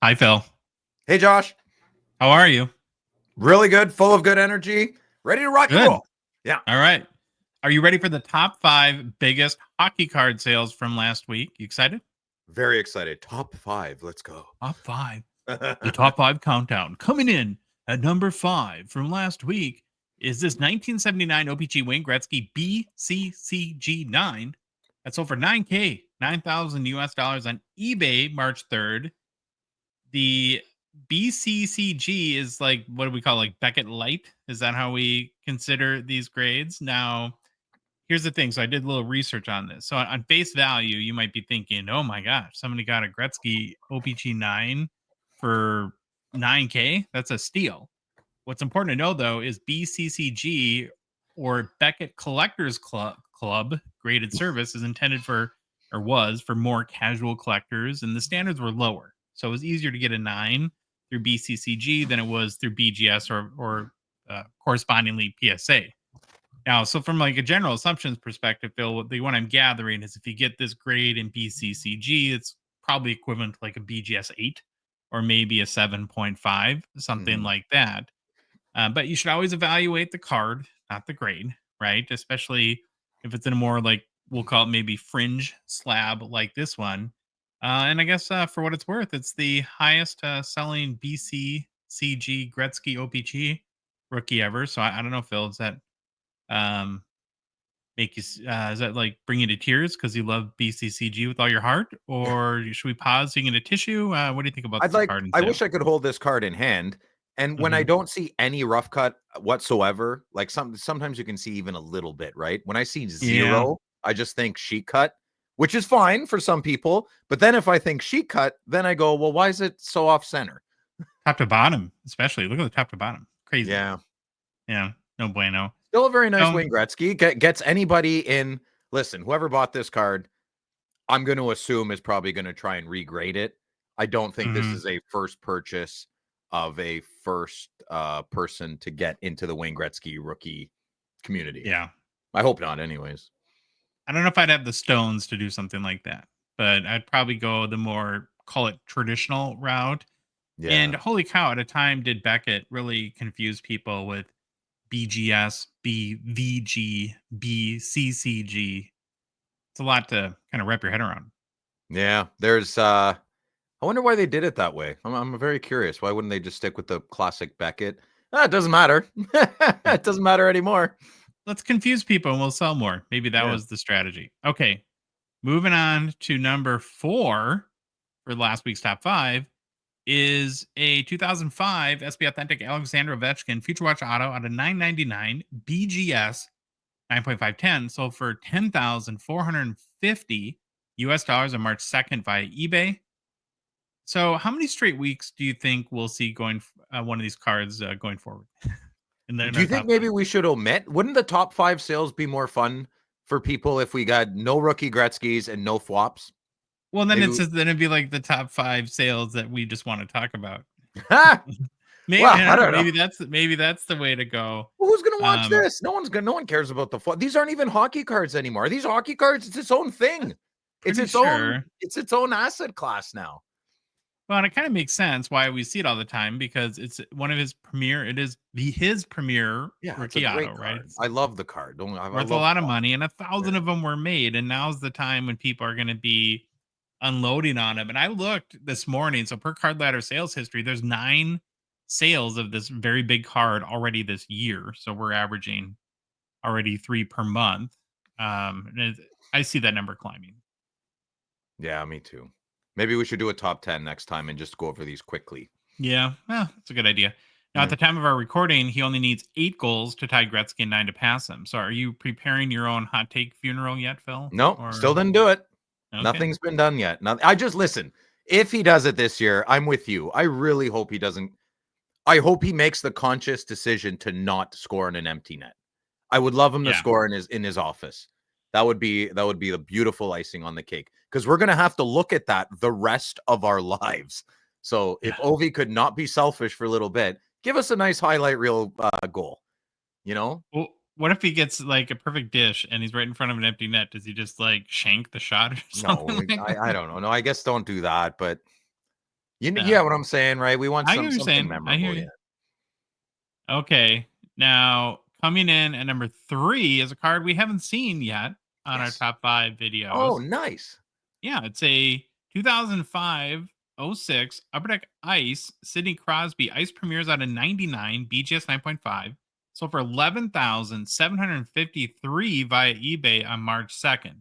Hi, Phil. Hey, Josh. How are you? Really good, full of good energy, ready to rock and Good. roll. Yeah, All right. Are you ready for the top 5 biggest hockey card sales from last week? You excited? very excited. Top 5. Let's go. Top 5. The top 5 countdown. Coming in at number 5 from last week is this 1979 O-Pee-Chee Wayne Gretzky BCCG9. That sold for 9K, 9,000 US dollars on eBay March 3rd. The BCCG is like, what do we call, like Beckett Light? Is that how we consider these grades? Now, here's the thing. So I did a little research on this. So on face value, you might be thinking, oh my gosh, somebody got a Gretzky OPG 9 for 9K. That's a steal. What's important to know though is BCCG or Beckett Collectors Club graded service is intended for, or was for, more casual collectors, and the standards were lower. So it was easier to get a 9 through BCCG than it was through BGS or correspondingly PSA. Now, so from like a general assumptions perspective, Phil, what I'm gathering is if you get this grade in BCCG, it's probably equivalent to like a BGS 8 or maybe a 7.5, something Mhm. like that. But you should always evaluate the card, not the grade, right? Especially if it's in a more like, we'll call it maybe fringe slab like this one. And I guess for what it's worth, it's the highest selling BCCG Gretzky OPG rookie ever. So I don't know, Phil, is that um, make you is that like bring you to tears because you love BCCG with all your heart, Yeah. or should we pause so you get a tissue? What do you think about I'd this like, card and I sale? wish I could hold this card in hand. And when I Hmm. don't see any rough cut whatsoever, like sometimes you can see even a little bit, right? When I see Yeah, zero, I just think sheet cut, which is fine for some people. But then if I think sheet cut, then I go, well, why is it so off center? top to bottom, especially. Look at the top to bottom, crazy. Yeah. Yeah, no bueno. Still a very nice So, Wayne Gretzky. Gets anybody in. Listen, whoever bought this card, I'm going to assume is probably going to try and regrade it. I don't think this mhm, is a first purchase of a first person to get into the Wayne Gretzky rookie community. yeah, I hope not, anyways. I don't know if I'd have the stones to do something like that, but I'd probably go the more, call it, traditional route. And Yeah. holy cow, at a time did Beckett really confuse people with BGS, BVG, BCCG. It's a lot to kind of wrap your head around. Yeah. I wonder why they did it that way. I'm very curious. Why wouldn't they just stick with the classic Beckett? It doesn't matter. Yeah. It doesn't matter anymore. Let's confuse people and we'll sell more. Maybe that Yeah. was the strategy. Okay. Moving on to number 4 for last week's top 5 is a 2005 SB Authentic Alexander Ovechkin Future Watch Auto out of 999 BGS 9.510, sold for 10,450 US dollars on March 2nd via eBay. So, how many straight weeks do you think we'll see going one of these cards going forward in Do you our think top maybe 5? we should omit? Wouldn't the top 5 sales be more fun for people if we got no rookie Gretzky's and no flops? Well, then Maybe it says then it'd be like the top 5 sales that we just want to talk about. Ha! Maybe Well, I I don't know. don't know. Maybe that's the way to go. Well, who's gonna watch Um, this? No one cares about the flop. These aren't even hockey cards anymore. Are these hockey cards? It's its own thing. Pretty sure. It's its own asset class now. Well, and it kind of makes sense why we see it all the time because it's one of his premier. It is his premier Yeah, it's a rookie auto, great right? card. It's I love the card. Don't I worth a love lot of flop. money, and a Yeah. thousand of them were made. And now's the time when people are going to be unloading on them. And I looked this morning, so per Card Ladder sales history, there's 9 sales of this very big card already this year. So we're averaging already 3 per month. I see that number climbing. Yeah, me too. Maybe we should do a top 10 next time and just go over these quickly. Yeah, well, that's a good idea. Now, at Yeah. the time of our recording, he only needs 8 goals to tie Gretzky and 9 to pass him. So, are you preparing your own hot take funeral yet, Phil? No, still Or didn't do it. okay, Nothing's been done yet. I just listen. If he does it this year, I'm with you. I really hope he doesn't. I hope he makes the conscious decision to not score in an empty net. I would love him to yeah, score in his office. That would be the beautiful icing on the cake because we're gonna have to look at that the rest of our lives. So if yeah. Ovi could not be selfish for a little bit, give us a nice highlight reel goal. You know? Well, what if he gets like a perfect dish and he's right in front of an empty net? Does he just like shank the shot or No, something like I that? don't know. No, I guess don't do that. But You know, Yeah. yeah, what I'm saying, right? We want I hear what you're something saying. I hear memorable. Yeah. you. Okay. Now, coming in at number 3 is a card we haven't seen yet on our Yes. top 5 Oh, videos. nice. Yeah, it's a 2005-06 Upper Deck Ice Sidney Crosby. Ice premieres out of 99, BGS 9.5. Sold for 11,753 via eBay on March 2nd.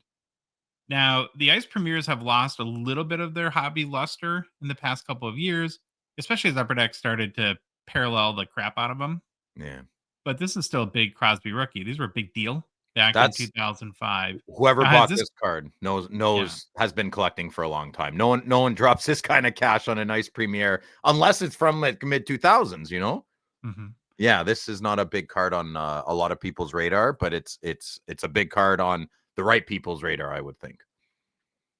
Now, the Ice premieres have lost a little bit of their hobby luster in the past couple of years, especially as Upper Deck started to parallel the crap out of them. Yeah. But this is still a big Crosby rookie. These were a big deal back in That's 2005. whoever Now, has bought this this card yeah. knows has been collecting for a long time. No one drops this kind of cash on a nice premiere unless it's from like mid 2000s, you know? Mhm. Yeah, this is not a big card on a lot of people's radar, but it's a big card on the right people's radar, I would think.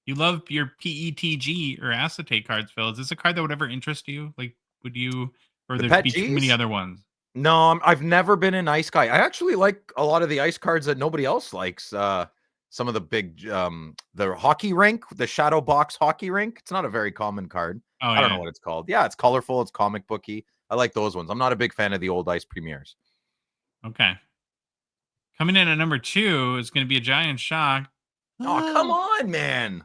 You love your PETG or acetate cards, Phil. Is this a card that would ever interest you? Like, would you, or The there'd Pet be too many G's? other ones? No, I've never been an ice guy. I actually like a lot of the ice cards that nobody else likes. Some of the big, the hockey rink, the shadow box hockey rink. It's not a very common card. Oh I don't know yeah. what it's called. Yeah, it's colorful. It's comic booky. I like those ones. I'm not a big fan of the old ice premieres. Okay. Coming in at number 2 is going to be a giant shock. Oh, come I, on, man.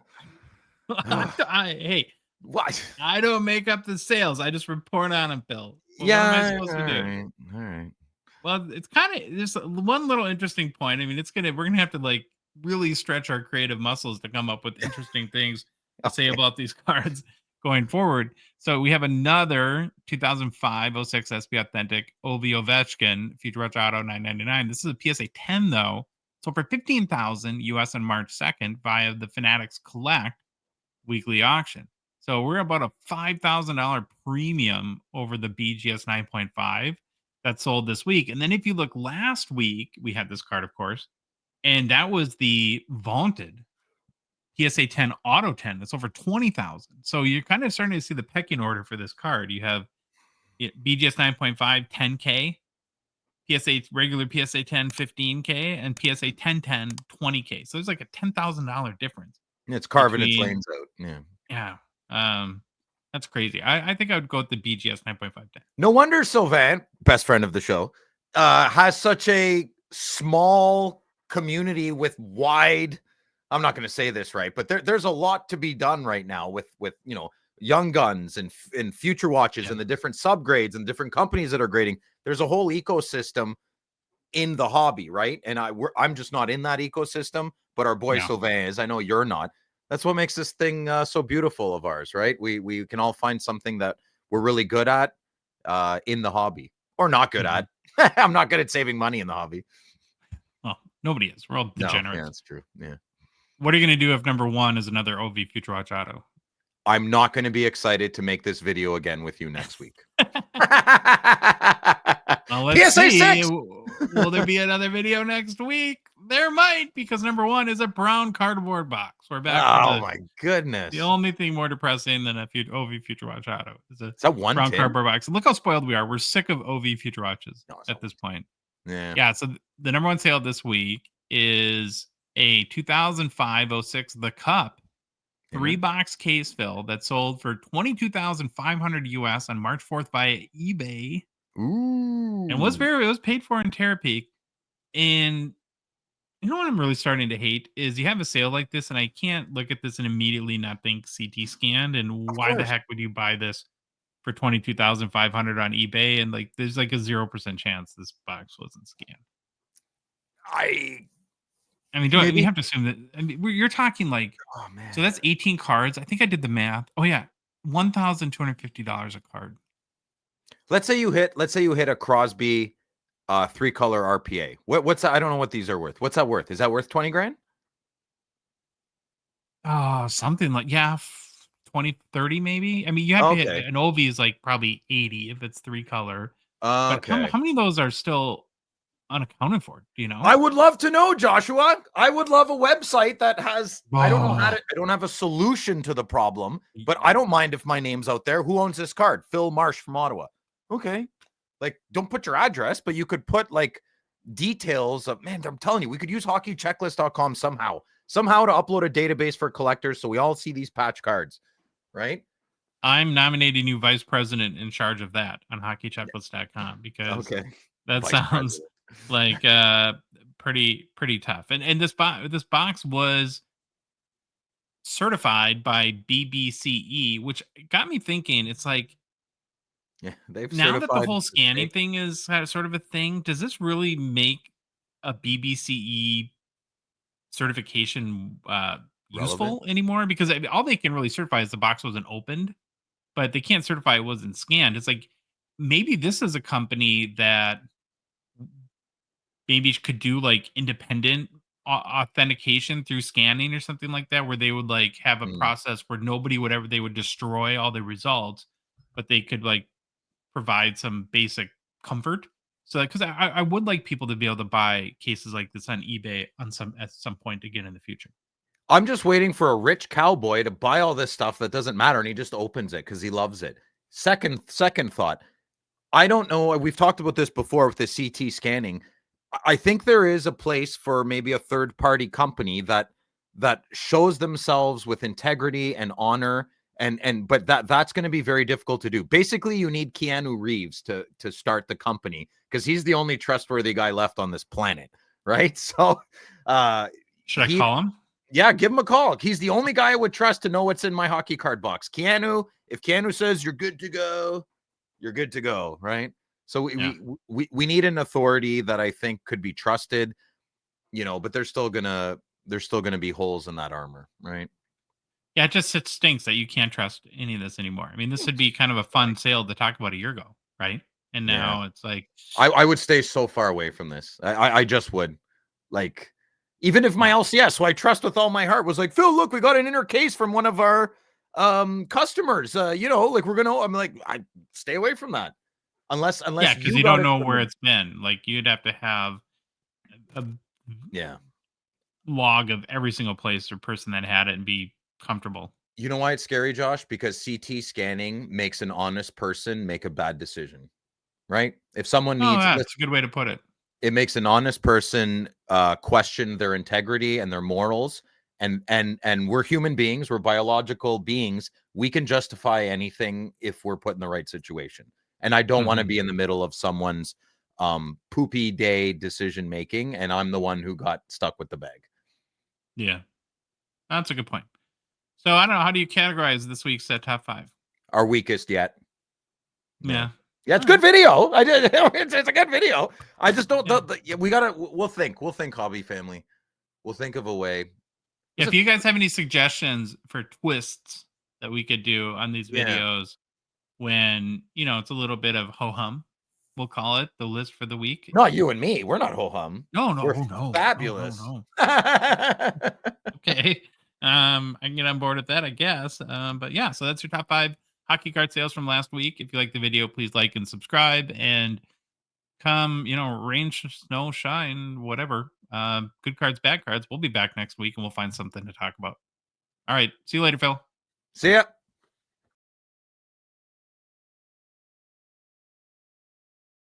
Ugh, hey, what? I don't make up the sales. I just report on them, Phil. Well, what am I Yeah, supposed all to do? right, all right. Well, it's kind of there's one little interesting point. I mean, we're gonna have to like really stretch our creative muscles to come up with interesting things to say Okay. about these cards going forward. So we have another 2005-06 SP Authentic Ovechkin Future Retro Auto 999. This is a PSA 10 though. So for 15,000 US on March 2nd via the Fanatics Collect weekly auction. So we're about a $5,000 premium over the BGS 9.5 that sold this week. And then if you look last week, we had this card, of course, and that was the vaunted PSA 10 Auto 10 that's over 20,000. So you're kind of starting to see the pecking order for this card. You have BGS 9.5 10K, PSA regular PSA 10 15K, and PSA 1010 20K. So there's like a $10,000 difference It's carving its between lanes out. Yeah. yeah. Um, that's crazy. I think I would go with the BGS 9.510. No wonder Sylvain, best friend of the show, has such a small community with wide. I'm not going to say this right, but there's a lot to be done right now with young guns and future watches Yeah. and the different subgrades and different companies that are grading. There's a whole ecosystem in the hobby, right? And I'm just not in that ecosystem, but our boy Yeah. Sylvain is. I know you're not. That's what makes this thing so beautiful of ours, right? We can all find something that we're really good at in the hobby, or not good Mhm. at. I'm not good at saving money in the hobby. Well, nobody is. We're all No, yeah, degenerates. that's true. Yeah. What are you going to do if number 1 is another OV Future Watch Auto? I'm not going to be excited to make this video again with you next week. Well, let's PSA see. 6. Will there be another video next week? There might, because number 1 is a brown cardboard box. We're back to Oh my goodness. the only thing more depressing than a OV Future Watch Auto is a Is that one brown tin? cardboard box. Look how spoiled we are. We're sick of OV Future Watches No, it's at not this one point. tin. Yeah. Yeah, so the number 1 sale this week is a 2005-06 The Cup Yeah. 3-box case fill that sold for 22,500 US on March 4th via eBay and Ooh. it was paid for in Terapeak. And you know what I'm really starting to hate is you have a sale like this, and I can't look at this and immediately not think CT scanned. And Of why the course. heck would you buy this for 22,500 on eBay? And like, there's like a 0% chance this box wasn't scanned. I I mean, we maybe. have to assume that. I mean, you're talking like, Oh so man. that's 18 cards. I think I did the math. Oh yeah, $1,250 a card. Let's say you hit a Crosby 3-color RPA. What's that? I don't know what these are worth. What's that worth? Is that worth 20 grand? Oh, something like 20, 30 maybe. I mean, you have to hit Okay. an OV is like probably 80 if it's 3-color. But Okay. how many of those are still unaccounted for? Do you know? I would love to know, Joshua. I would love a website that has, I don't know how Oh, to, I don't have a solution to the problem, but I don't mind if my name's out there. Who owns this card? Phil Marsh from Ottawa. Okay. Like, don't put your address, but you could put like details of, man, I'm telling you, we could use hockeychecklist.com somehow to upload a database for collectors so we all see these patch cards, right? I'm nominating you vice president in charge of that on hockeychocolates.com because Okay. that Vice sounds president. like pretty tough. And this box was certified by BBCE, which got me thinking. It's like Yeah, they've now that the certified whole the scanning steak. thing is sort of a thing, does this really make a BBCE certification Relevant. useful anymore? Because I mean, all they can really certify is the box wasn't opened, but they can't certify it wasn't scanned. It's like maybe this is a company that maybe could do like independent authentication through scanning or something like that, where they would like have a Mm. process where nobody would ever they would destroy all the results, but they could like provide some basic comfort. So, because I would like people to be able to buy cases like this on eBay on some at some point again in the future. I'm just waiting for a rich cowboy to buy all this stuff that doesn't matter, and he just opens it because he loves it. Second thought. I don't know. We've talked about this before with the CT scanning. I think there is a place for maybe a third party company that shows themselves with integrity and honor, and but that's going to be very difficult to do. Basically, you need Keanu Reeves to start the company because he's the only trustworthy guy left on this planet, right? So, Should I he call him? yeah, give him a call. He's the only guy I would trust to know what's in my hockey card box. Keanu, if Keanu says you're good to go, you're good to go, right? So Yeah. we need an authority that I think could be trusted, but there's still gonna be holes in that armor, right? Yeah, it stinks that you can't trust any of this anymore. I mean, this would be kind of a fun sale to talk about a year ago, right? And Yeah. now it's like, I would stay so far away from this. I just would. Like, even if my yeah, LCS, who I trust with all my heart, was like, Phil, look, we got an inner case from one of our customers. Like I'm like, I stay away from that. yeah, Unless because you you got don't it know from where them. it's been. Like you'd have to have a Yeah. log of every single place or person that had it and be comfortable. You know why it's scary, Josh? Because CT scanning makes an honest person make a bad decision, right? If someone Oh, needs, that's a good way to put it. it makes an honest person question their integrity and their morals. And we're human beings, we're biological beings. We can justify anything if we're put in the right situation. And I don't want to Mhm. be in the middle of someone's poopy day decision making, and I'm the one who got stuck with the bag. Yeah, that's a good point. So I don't know. How do you categorize this week's top five? Our weakest yet. Yeah. Yeah. Yeah, it's All good right. video. I did. It's a good video. I just don't. Yeah. Yeah, we gotta. We'll think. We'll think. Hobby family. We'll think of a way. Yeah, Was if it? you guys have any suggestions for twists that we could do on these Yeah. videos when, it's a little bit of ho hum, we'll call it the list for the week. Not you and me. We're not ho hum. No, no, We're oh, no, no, no, fabulous. no. Okay. I can get on board with that, I guess. But yeah, so that's your top five hockey card sales from last week. If you like the video, please like and subscribe and come, rain, snow, shine, whatever. Good cards, bad cards. We'll be back next week and we'll find something to talk about. All right. See you later, Phil. See ya.